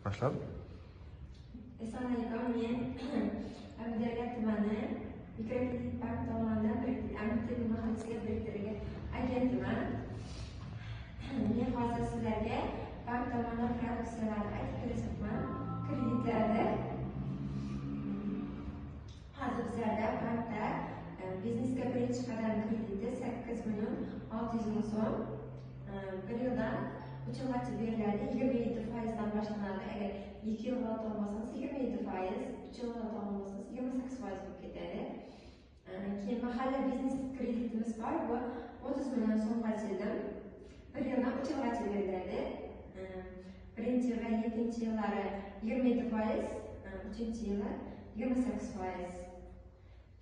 Başla. Assalomu alaykum. Men Abdulga tumani mikrokredit bank tomonidan Amiti mahallasida biriktirilgan agentman. Men hozir sizlarga bank tomonidan produksiyalarni aytib ko'rsataman. Kreditlarda hozir bizlarda bankda biznesga birinchi qadam krediti 8.600.000 so'm. Bir yildan 3 yilgacha beriladi. 27% dan boshlanadi. Agar 2 yil g'alati olmasangiz 27%, 3 yil g'alati olmasangiz 28% bo'lib ketadi. Keyin mahalla biznes kreditimiz bor. Bu 30 million so'mgacha bir yildan 3 yilgacha beriladi. Birinchi va ikkinchi yillari 27%, uchinchi yili 28%.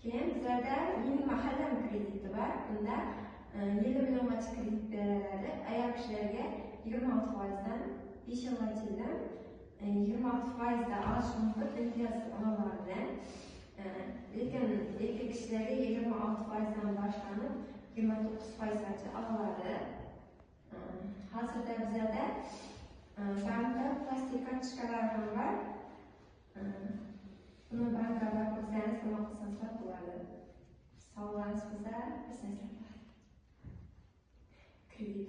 Keyin bizlarda mini mahalla krediti bor. Bunda 7 milliongacha kredit beriladi. Ayol kishilarga 26% dan 5 yilgacha 26% da olish mumkin imtiyoz onalardan. Lekin erkak kishilarga 26% dan boshlanib 29%gacha oladi. Hozirda bizlarda bankda plastik kartochkalar ham bor. Buni bankda o'zlaringiz nima qilsangiz bo'ladi. Sog'lig'ingiz bo'lsa, bizneslar kredit